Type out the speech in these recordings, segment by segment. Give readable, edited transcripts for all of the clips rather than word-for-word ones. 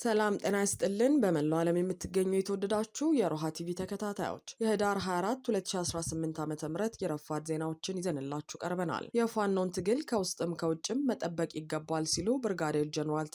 ሰላም ጤና ይስጥልን። በመላው ዓለም የምትገኙ የተወደዳችሁ የሮሃ ቲቪ ተከታታዮች የህዳር 24 2018 ዓ.ም የረፋድ ዜናዎችን ይዘንላችሁ ቀርበናል። የፋኖን ትግል ከውስጥም ከውጭም መጠበቅ ይገባል ሲሉ ብርጋዴር ጀነራል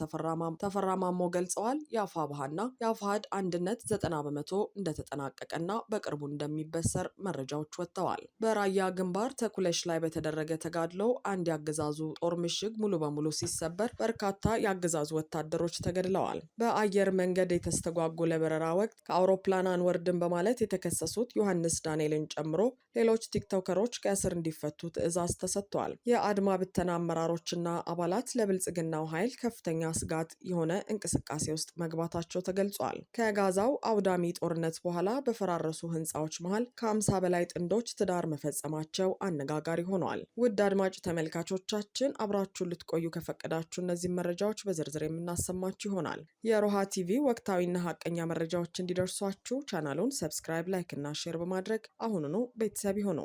ተፈራ ማሞ ገልጸዋል። የአፋብኃና የአፋሕድ አንድነት 90% እንደተጠናቀቀና በቅርቡ እንደሚበሰር መረጃዎች ወጥተዋል። በራያ ግንባር ተኩለሽ ላይ በተደረገ ተጋድሎ አንድ ያገዛዙ ጦር ምሽግ ሙሉ በሙሉ ሲሰበር በርካታ ያገዛዙ ወታደሮች ተገድለዋል። በአየር መንገድ የተስተጓጎለ በረራ ወቅት ከአውሮፕላን አንወርድም በማለት የተከሰሱት ዮሐንስ ዳንኤልን ጨምሮ ሌሎች ቲክቶከሮች ከእስር እንዲፈቱ ትዕዛዝ ተሰጥቷል። የአድማ ብተና አመራሮችና አባላት ለብልጽግናው ኃይል ከፍተኛ ስጋት የሆነ እንቅስቃሴ ውስጥ መግባታቸው ተገልጿል። ከጋዛው አውዳሚ ጦርነት በኋላ በፈራረሱ ህንፃዎች መሃል ከ50 በላይ ጥንዶች ትዳር መፈጸማቸው አነጋጋሪ ሆኗል። ውድ አድማጭ ተመልካቾቻችን አብራችሁን ልትቆዩ ከፈቀዳችሁ እነዚህ መረጃዎች በዝርዝር የምናሰማችሁ ይሆናል። የሮሃ ቲቪ ወቅታዊና ሀቀኛ መረጃዎች እንዲደርሷችሁ ቻናሉን ሰብስክራይብ፣ ላይክ እና ሼር በማድረግ አሁኑኑ ቤተሰብ ይሁኑ።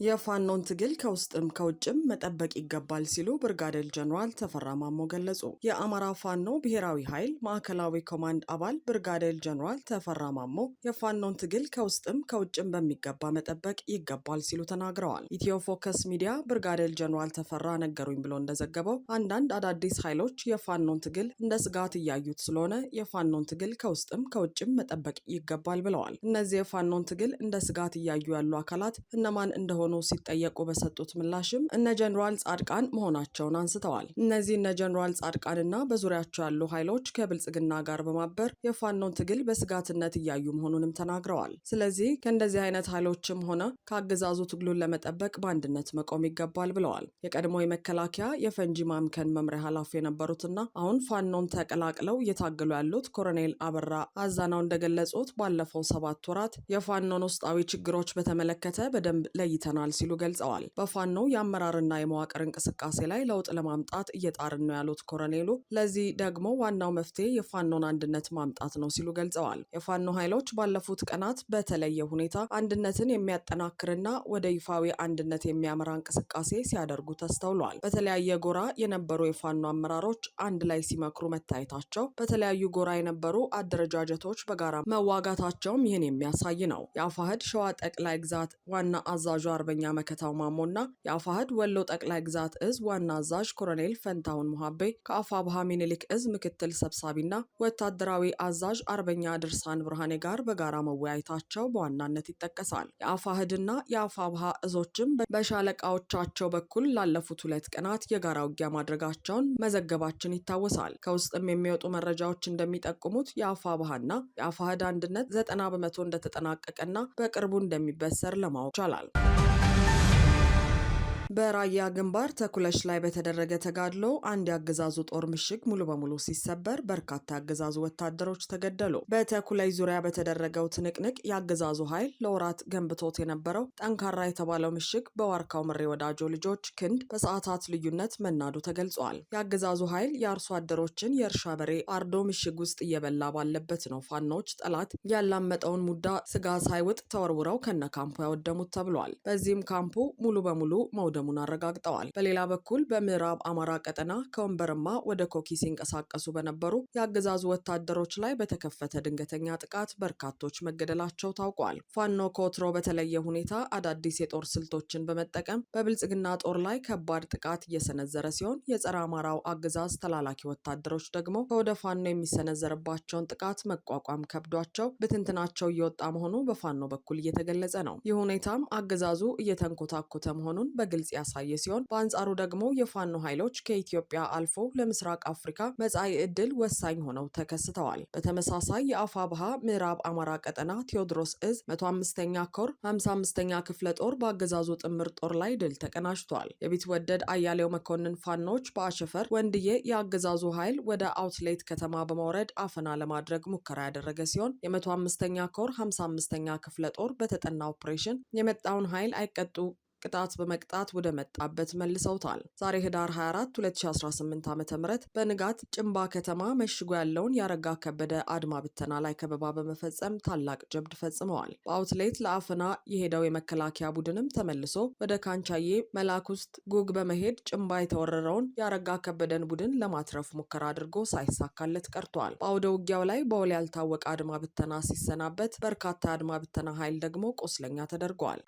የፋኖን ትግል ከውስጥም ከውጭም መጠበቅ ይገባል ሲሉ ብርጋዴር ጀነራል ተፈራ ማሞ ገለጹ። የአማራ ፋኖ ብሔራዊ ኃይል ማዕከላዊ ኮማንድ አባል ብርጋዴር ጀነራል ተፈራ ማሞ የፋኖን ትግል ከውስጥም ከውጭም በሚገባ መጠበቅ ይገባል ሲሉ ተናግረዋል። ኢትዮ ፎከስ ሚዲያ ብርጋዴር ጀነራል ተፈራ ነገሩኝ ብሎ እንደዘገበው አንዳንድ አዳዲስ ኃይሎች የፋኖን ትግል እንደ ስጋት እያዩት ስለሆነ የፋኖን ትግል ከውስጥም ከውጭም መጠበቅ ይገባል ብለዋል። እነዚህ የፋኖን ትግል እንደ ስጋት እያዩ ያሉ አካላት እነማን እንደሆኑ ሲጠየቁ በሰጡት ምላሽም እነ ጀነራል ጻድቃን መሆናቸውን አንስተዋል። እነዚህ እነ ጀነራል ጻድቃንና በዙሪያቸው ያሉ ኃይሎች ከብልጽግና ጋር በማበር የፋኖን ትግል በስጋትነት እያዩ መሆኑንም ተናግረዋል። ስለዚህ ከእንደዚህ አይነት ኃይሎችም ሆነ ከአገዛዙ ትግሉን ለመጠበቅ በአንድነት መቆም ይገባል ብለዋል። የቀድሞ የመከላከያ የፈንጂ ማምከን መምሪያ ኃላፊ የነበሩትና አሁን ፋኖን ተቀላቅለው እየታገሉ ያሉት ኮሎኔል አበራ አዛናው እንደገለጹት ባለፈው 7 ወራት የፋኖን ውስጣዊ ችግሮች በተመለከተ በደንብ ለይተናል ሲሉ ገልጸዋል። በፋኖ የአመራርና የመዋቅር እንቅስቃሴ ላይ ለውጥ ለማምጣት እየጣርን ነው ያሉት ኮሎኔሉ ለዚህ ደግሞ ዋናው መፍትሄ የፋኖን አንድነት ማምጣት ነው ሲሉ ገልጸዋል። የፋኖ ኃይሎች ባለፉት ቀናት በተለየ ሁኔታ አንድነትን የሚያጠናክርና ወደ ይፋዊ አንድነት የሚያመራ እንቅስቃሴ ሲያደርጉ ተስተውሏል። በተለያየ ጎራ የነበሩ የፋኖ አመራሮች አንድ ላይ ሲመክሩ መታየታቸው፣ በተለያዩ ጎራ የነበሩ አደረጃጀቶች በጋራ መዋጋታቸውም ይህን የሚያሳይ ነው። የአፋሕድ ሸዋ ጠቅላይ ግዛት ዋና አዛዡ አርበኛ መከታው ማሞና የአፋሕድ ወሎ ጠቅላይ ግዛት እዝ ዋና አዛዥ ኮሎኔል ፈንታሁን ሙሃቤ ከአፋብኃ ሚኒሊክ እዝ ምክትል ሰብሳቢና ወታደራዊ አዛዥ አርበኛ ድርሳን ብርሃኔ ጋር በጋራ መወያየታቸው በዋናነት ይጠቀሳል። የአፋሕድና የአፋብኃ እዞችም በሻለቃዎቻቸው በኩል ላለፉት 2 ቀናት የጋራ ውጊያ ማድረጋቸውን መዘገባችን ይታወሳል። ከውስጥም የሚወጡ መረጃዎች እንደሚጠቁሙት የአፋብኃና የአፋሕድ አንድነት 90% እንደተጠናቀቀና በቅርቡ እንደሚበሰር ለማወቅ ይቻላል። በራያ ግንባር ተኩለሽ ላይ በተደረገ ተጋድሎ አንድ ያገዛዙ ጦር ምሽግ ሙሉ በሙሉ ሲሰበር በርካታ ያገዛዙ ወታደሮች ተገደሉ። በተኩለሽ ዙሪያ በተደረገው ትንቅንቅ ያገዛዙ ኃይል ለወራት ገንብቶት የነበረው ጠንካራ የተባለው ምሽግ በዋርካው ምሬ ወዳጆ ልጆች ክንድ በሰዓታት ልዩነት መናዱ ተገልጿል። ያገዛዙ ኃይል የአርሶ አደሮችን የእርሻ በሬ አርዶ ምሽግ ውስጥ እየበላ ባለበት ነው ፋኖች ጠላት ያላመጠውን ሙዳ ስጋ ሳይውጥ ተወርውረው ከነ ካምፑ ያወደሙት ተብሏል። በዚህም ካምፑ ሙሉ በሙሉ መውደሙን አረጋግጠዋል። በሌላ በኩል በምዕራብ አማራ ቀጠና ከወንበርማ ወደ ኮኪ ሲንቀሳቀሱ በነበሩ የአገዛዙ ወታደሮች ላይ በተከፈተ ድንገተኛ ጥቃት በርካቶች መገደላቸው ታውቋል። ፋኖ ከወትሮ በተለየ ሁኔታ አዳዲስ የጦር ስልቶችን በመጠቀም በብልጽግና ጦር ላይ ከባድ ጥቃት እየሰነዘረ ሲሆን የጸረ አማራው አገዛዝ ተላላኪ ወታደሮች ደግሞ ከወደ ፋኖ የሚሰነዘርባቸውን ጥቃት መቋቋም ከብዷቸው ብትንትናቸው እየወጣ መሆኑ በፋኖ በኩል እየተገለጸ ነው። ይህ ሁኔታም አገዛዙ እየተንኮታኮተ መሆኑን በግልጽ ያሳየ ሲሆን በአንጻሩ ደግሞ የፋኖ ኃይሎች ከኢትዮጵያ አልፎ ለምስራቅ አፍሪካ መጻኢ ዕድል ወሳኝ ሆነው ተከስተዋል። በተመሳሳይ የአፋብኃ ምዕራብ አማራ ቀጠና ቴዎድሮስ እዝ 105ኛ ኮር 55ኛ ክፍለ ጦር በአገዛዙ ጥምር ጦር ላይ ድል ተቀናጅቷል። የቢትወደድ አያሌው መኮንን ፋኖች በአሸፈር ወንድዬ የአገዛዙ ኃይል ወደ አውትሌት ከተማ በመውረድ አፈና ለማድረግ ሙከራ ያደረገ ሲሆን የ105ኛ ኮር 55ኛ ክፍለ ጦር በተጠና ኦፕሬሽን የመጣውን ኃይል አይቀጡ ቅጣት በመቅጣት ወደ መጣበት መልሰውታል። ዛሬ ህዳር 24 2018 ዓ.ም በንጋት ጭንባ ከተማ መሽጎ ያለውን የአረጋ ከበደ አድማ ብተና ላይ ከበባ በመፈጸም ታላቅ ጀብድ ፈጽመዋል። በአውትሌት ለአፈና የሄደው የመከላከያ ቡድንም ተመልሶ ወደ ካንቻዬ መላክ ውስጥ ጉግ በመሄድ ጭንባ የተወረረውን የአረጋ ከበደን ቡድን ለማትረፍ ሙከራ አድርጎ ሳይሳካለት ቀርቷል። በአውደ ውጊያው ላይ በውል ያልታወቀ አድማ ብተና ሲሰናበት፣ በርካታ የአድማ ብተና ኃይል ደግሞ ቆስለኛ ተደርገዋል።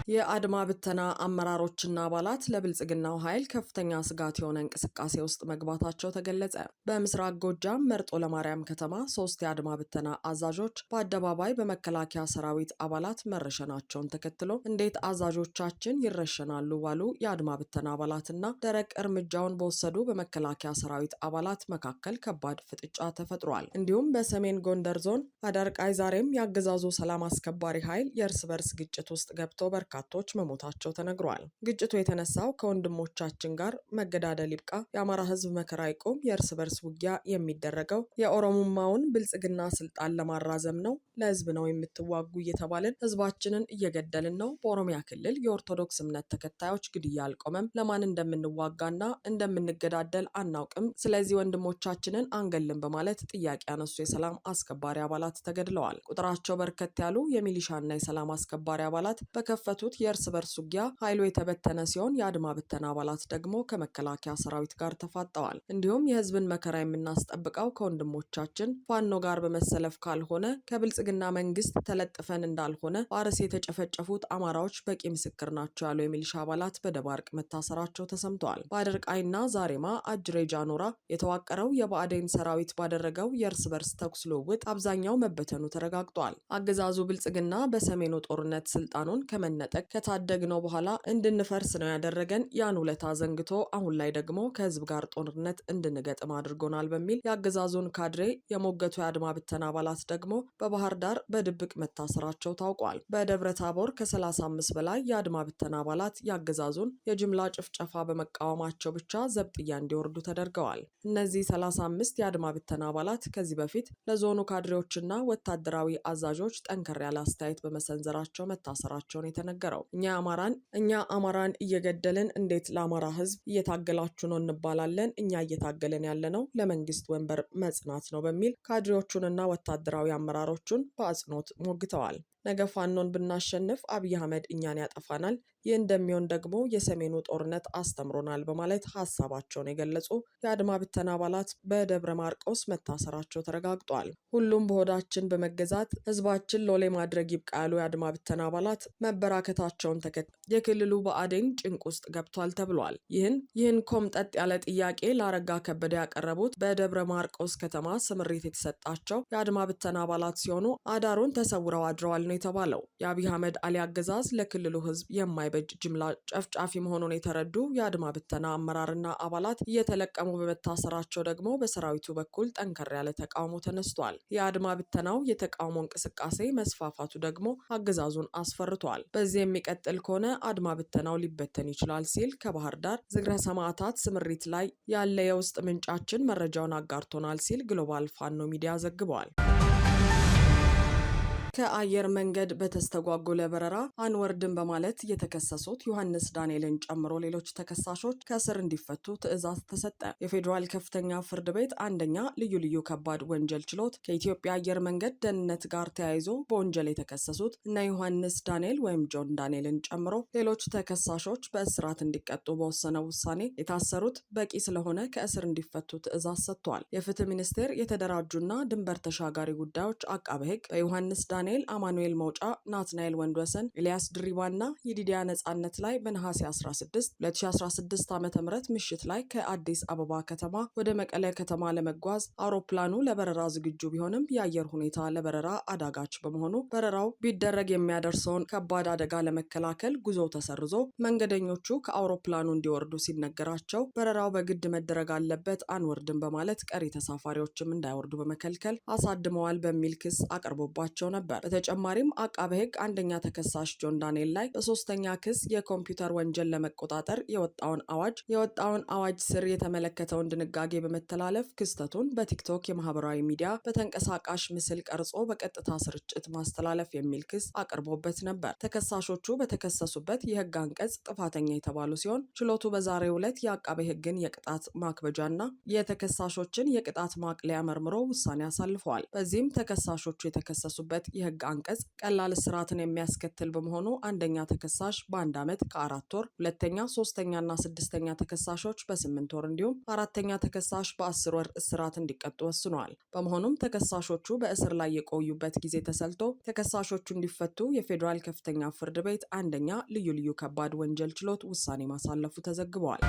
የአድማ ብተና አመራሮችና አባላት ለብልጽግናው ኃይል ከፍተኛ ስጋት የሆነ እንቅስቃሴ ውስጥ መግባታቸው ተገለጸ። በምስራቅ ጎጃም መርጦ ለማርያም ከተማ 3 የአድማ ብተና አዛዦች በአደባባይ በመከላከያ ሰራዊት አባላት መረሸናቸውን ተከትሎ እንዴት አዛዦቻችን ይረሸናሉ ባሉ የአድማ ብተና አባላትና ደረቅ እርምጃውን በወሰዱ በመከላከያ ሰራዊት አባላት መካከል ከባድ ፍጥጫ ተፈጥሯል። እንዲሁም በሰሜን ጎንደር ዞን አዳርቃይ ዛሬም የአገዛዙ ሰላም አስከባሪ ኃይል የእርስ በርስ ግጭት ውስጥ ገብቶ በርካቶች መሞታቸው ተነግሯል። ግጭቱ የተነሳው ከወንድሞቻችን ጋር መገዳደል ይብቃ፣ የአማራ ሕዝብ መከራ ይቁም፣ የእርስ በርስ ውጊያ የሚደረገው የኦሮሞማውን ብልጽግና ስልጣን ለማራዘም ነው፣ ለሕዝብ ነው የምትዋጉ እየተባልን ሕዝባችንን እየገደልን ነው፣ በኦሮሚያ ክልል የኦርቶዶክስ እምነት ተከታዮች ግድያ አልቆመም፣ ለማን እንደምንዋጋና እንደምንገዳደል አናውቅም፣ ስለዚህ ወንድሞቻችንን አንገልም በማለት ጥያቄ ያነሱ የሰላም አስከባሪ አባላት ተገድለዋል። ቁጥራቸው በርከት ያሉ የሚሊሻና የሰላም አስከባሪ አባላት በከፈቱ የእርስ በርስ ውጊያ ኃይሉ የተበተነ ሲሆን የአድማ ብተና አባላት ደግሞ ከመከላከያ ሰራዊት ጋር ተፋጠዋል። እንዲሁም የህዝብን መከራ የምናስጠብቀው ከወንድሞቻችን ፋኖ ጋር በመሰለፍ ካልሆነ ከብልጽግና መንግስት ተለጥፈን እንዳልሆነ በአርሲ የተጨፈጨፉት አማራዎች በቂ ምስክር ናቸው ያሉ የሚሊሻ አባላት በደባርቅ መታሰራቸው ተሰምተዋል። በአደርቃይና ዛሬማ አጅሬ ጃኖራ የተዋቀረው የብአዴን ሰራዊት ባደረገው የእርስ በርስ ተኩስ ልውውጥ አብዛኛው መበተኑ ተረጋግጧል። አገዛዙ ብልጽግና በሰሜኑ ጦርነት ስልጣኑን ከመነጠቅ ከታደግነው በኋላ እንድንፈርስ ነው ያደረገን። ያን ውለታ ዘንግቶ አሁን ላይ ደግሞ ከህዝብ ጋር ጦርነት እንድንገጥም አድርጎናል በሚል የአገዛዙን ካድሬ የሞገቱ የአድማ ብተና አባላት ደግሞ በባህር ዳር በድብቅ መታሰራቸው ታውቋል። በደብረ ታቦር ከ35 በላይ የአድማ ብተና አባላት የአገዛዙን የጅምላ ጭፍጨፋ በመቃወማቸው ብቻ ዘብጥያ እንዲወርዱ ተደርገዋል። እነዚህ 35 የአድማ ብተና አባላት ከዚህ በፊት ለዞኑ ካድሬዎችና ወታደራዊ አዛዦች ጠንከር ያለ አስተያየት በመሰንዘራቸው መታሰራቸውን የተነገረው እኛ አማራን እየገደልን እንዴት ለአማራ ህዝብ እየታገላችሁ ነው እንባላለን? እኛ እየታገልን ያለነው ለመንግስት ወንበር መጽናት ነው በሚል ካድሬዎቹንና ወታደራዊ አመራሮቹን በአጽንኦት ሞግተዋል። ነገ ፋኖን ብናሸንፍ አብይ አህመድ እኛን ያጠፋናል፣ ይህ እንደሚሆን ደግሞ የሰሜኑ ጦርነት አስተምሮናል በማለት ሀሳባቸውን የገለጹ የአድማ ብተና አባላት በደብረ ማርቆስ መታሰራቸው ተረጋግጧል። ሁሉም በሆዳችን በመገዛት ህዝባችን ሎሌ ማድረግ ይብቃ ያሉ የአድማ ብተና አባላት መበራከታቸውን ተከትሎ የክልሉ ብአዴን ጭንቅ ውስጥ ገብቷል ተብሏል። ይህን ኮምጠጥ ያለ ጥያቄ ለአረጋ ከበደ ያቀረቡት በደብረ ማርቆስ ከተማ ስምሪት የተሰጣቸው የአድማ ብተና አባላት ሲሆኑ አዳሩን ተሰውረው አድረዋል ነው የተባለው። የአብይ አህመድ አሊ አገዛዝ ለክልሉ ህዝብ የማይበጅ ጅምላ ጨፍጫፊ መሆኑን የተረዱ የአድማ ብተና አመራርና አባላት እየተለቀሙ በመታሰራቸው ደግሞ በሰራዊቱ በኩል ጠንከር ያለ ተቃውሞ ተነስቷል። የአድማ ብተናው የተቃውሞ እንቅስቃሴ መስፋፋቱ ደግሞ አገዛዙን አስፈርቷል። በዚህ የሚቀጥል ከሆነ አድማ ብተናው ሊበተን ይችላል ሲል ከባህር ዳር ዝክረ ሰማዕታት ስምሪት ላይ ያለ የውስጥ ምንጫችን መረጃውን አጋርቶናል ሲል ግሎባል ፋኖ ሚዲያ ዘግቧል። ከአየር መንገድ በተስተጓጎለ በረራ አንወርድም በማለት የተከሰሱት ዮሐንስ ዳንኤልን ጨምሮ ሌሎች ተከሳሾች ከእስር እንዲፈቱ ትዕዛዝ ተሰጠ። የፌዴራል ከፍተኛ ፍርድ ቤት አንደኛ ልዩ ልዩ ከባድ ወንጀል ችሎት ከኢትዮጵያ አየር መንገድ ደህንነት ጋር ተያይዞ በወንጀል የተከሰሱት እነ ዮሐንስ ዳንኤል ወይም ጆን ዳንኤልን ጨምሮ ሌሎች ተከሳሾች በእስራት እንዲቀጡ በወሰነው ውሳኔ የታሰሩት በቂ ስለሆነ ከእስር እንዲፈቱ ትዕዛዝ ሰጥቷል። የፍትህ ሚኒስቴር የተደራጁና ድንበር ተሻጋሪ ጉዳዮች አቃቤ ሕግ በዮሐንስ ዳንኤል፣ አማኑኤል መውጫ፣ ናትናኤል ወንድወሰን፣ ኤልያስ ድሪባና የዲዲያ ነጻነት ላይ በነሐሴ 16 2016 ዓ.ም ምሽት ላይ ከአዲስ አበባ ከተማ ወደ መቀለ ከተማ ለመጓዝ አውሮፕላኑ ለበረራ ዝግጁ ቢሆንም የአየር ሁኔታ ለበረራ አዳጋች በመሆኑ በረራው ቢደረግ የሚያደርሰውን ከባድ አደጋ ለመከላከል ጉዞ ተሰርዞ መንገደኞቹ ከአውሮፕላኑ እንዲወርዱ ሲነገራቸው በረራው በግድ መደረግ አለበት አንወርድም በማለት ቀሪ ተሳፋሪዎችም እንዳይወርዱ በመከልከል አሳድመዋል በሚል ክስ አቅርቦባቸው ነበር። ነበር። በተጨማሪም አቃቤ ሕግ አንደኛ ተከሳሽ ጆን ዳንኤል ላይ በሶስተኛ ክስ የኮምፒውተር ወንጀል ለመቆጣጠር የወጣውን አዋጅ ስር የተመለከተውን ድንጋጌ በመተላለፍ ክስተቱን በቲክቶክ የማህበራዊ ሚዲያ በተንቀሳቃሽ ምስል ቀርጾ በቀጥታ ስርጭት ማስተላለፍ የሚል ክስ አቅርቦበት ነበር። ተከሳሾቹ በተከሰሱበት የህግ አንቀጽ ጥፋተኛ የተባሉ ሲሆን ችሎቱ በዛሬው ዕለት የአቃቤ ሕግን የቅጣት ማክበጃና የተከሳሾችን የቅጣት ማቅለያ መርምሮ ውሳኔ አሳልፈዋል። በዚህም ተከሳሾቹ የተከሰሱበት የህግ አንቀጽ ቀላል እስራትን የሚያስከትል በመሆኑ አንደኛ ተከሳሽ በ1 ዓመት ከ4 ወር፣ ሁለተኛ፣ ሶስተኛና ስድስተኛ ተከሳሾች በ8 ወር እንዲሁም አራተኛ ተከሳሽ በ10 ወር እስራት እንዲቀጡ ወስነዋል። በመሆኑም ተከሳሾቹ በእስር ላይ የቆዩበት ጊዜ ተሰልቶ ተከሳሾቹ እንዲፈቱ የፌዴራል ከፍተኛ ፍርድ ቤት አንደኛ ልዩ ከባድ ወንጀል ችሎት ውሳኔ ማሳለፉ ተዘግበዋል።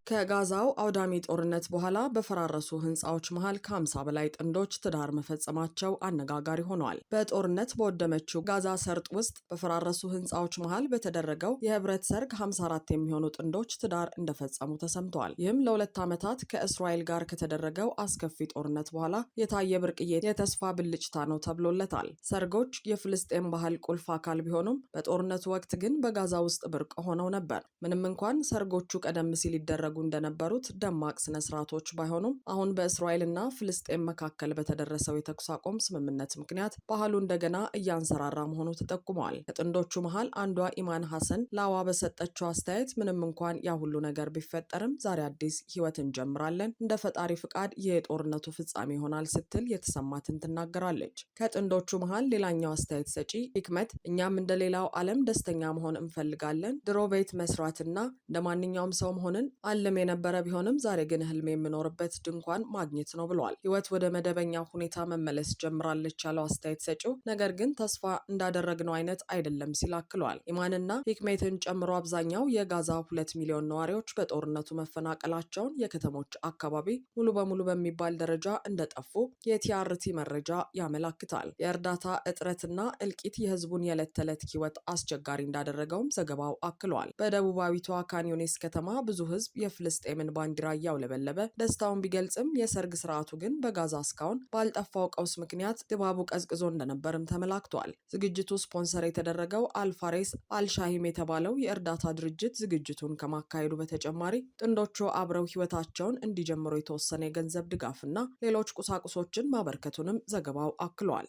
ከጋዛው አውዳሚ ጦርነት በኋላ በፈራረሱ ህንፃዎች መሃል ከ50 በላይ ጥንዶች ትዳር መፈጸማቸው አነጋጋሪ ሆነዋል። በጦርነት በወደመችው ጋዛ ሰርጥ ውስጥ በፈራረሱ ህንፃዎች መሃል በተደረገው የህብረት ሰርግ 54 የሚሆኑ ጥንዶች ትዳር እንደፈጸሙ ተሰምተዋል። ይህም ለ2 ዓመታት ከእስራኤል ጋር ከተደረገው አስከፊ ጦርነት በኋላ የታየ ብርቅዬ የተስፋ ብልጭታ ነው ተብሎለታል። ሰርጎች የፍልስጤም ባህል ቁልፍ አካል ቢሆኑም በጦርነቱ ወቅት ግን በጋዛ ውስጥ ብርቅ ሆነው ነበር። ምንም እንኳን ሰርጎቹ ቀደም ሲል ይደረጉ እንደነበሩት ደማቅ ስነ ስርዓቶች ባይሆኑም አሁን በእስራኤልና ፍልስጤም መካከል በተደረሰው የተኩስ አቁም ስምምነት ምክንያት ባህሉ እንደገና እያንሰራራ መሆኑ ተጠቁመዋል። ከጥንዶቹ መሃል አንዷ ኢማን ሐሰን ላዋ በሰጠችው አስተያየት ምንም እንኳን ያ ሁሉ ነገር ቢፈጠርም ዛሬ አዲስ ህይወት እንጀምራለን፣ እንደ ፈጣሪ ፍቃድ የጦርነቱ ፍጻሜ ይሆናል ስትል የተሰማትን ትናገራለች። ከጥንዶቹ መሃል ሌላኛው አስተያየት ሰጪ ሂክመት እኛም እንደሌላው ዓለም ደስተኛ መሆን እንፈልጋለን፣ ድሮ ቤት መስራትና እንደ ማንኛውም ሰው መሆንን አለም የነበረ ቢሆንም ዛሬ ግን ህልም የምኖርበት ድንኳን ማግኘት ነው ብለዋል። ህይወት ወደ መደበኛ ሁኔታ መመለስ ጀምራለች ያለው አስተያየት ሰጪው ነገር ግን ተስፋ እንዳደረግነው አይነት አይደለም ሲል አክለዋል። ኢማንና ሂክሜትን ጨምሮ አብዛኛው የጋዛ 2 ሚሊዮን ነዋሪዎች በጦርነቱ መፈናቀላቸውን የከተሞች አካባቢ ሙሉ በሙሉ በሚባል ደረጃ እንደጠፉ የቲአርቲ መረጃ ያመላክታል። የእርዳታ እጥረትና እልቂት የህዝቡን የዕለት ተዕለት ህይወት አስቸጋሪ እንዳደረገውም ዘገባው አክለዋል። በደቡባዊቷ ካን ዩኒስ ከተማ ብዙ ህዝብ የፍልስጤምን ባንዲራ እያውለበለበ ደስታውን ቢገልጽም የሰርግ ስርዓቱ ግን በጋዛ እስካሁን ባልጠፋው ቀውስ ምክንያት ድባቡ ቀዝቅዞ እንደነበርም ተመላክቷል። ዝግጅቱ ስፖንሰር የተደረገው አልፋሬስ አልሻሂም የተባለው የእርዳታ ድርጅት ዝግጅቱን ከማካሄዱ በተጨማሪ ጥንዶቹ አብረው ህይወታቸውን እንዲጀምሩ የተወሰነ የገንዘብ ድጋፍና ሌሎች ቁሳቁሶችን ማበርከቱንም ዘገባው አክሏል።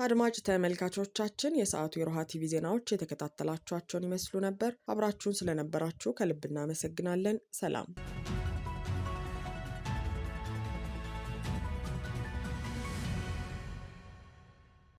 አድማጭ ተመልካቾቻችን የሰዓቱ የሮሃ ቲቪ ዜናዎች የተከታተላችኋቸውን ይመስሉ ነበር። አብራችሁን ስለነበራችሁ ከልብ እናመሰግናለን። ሰላም።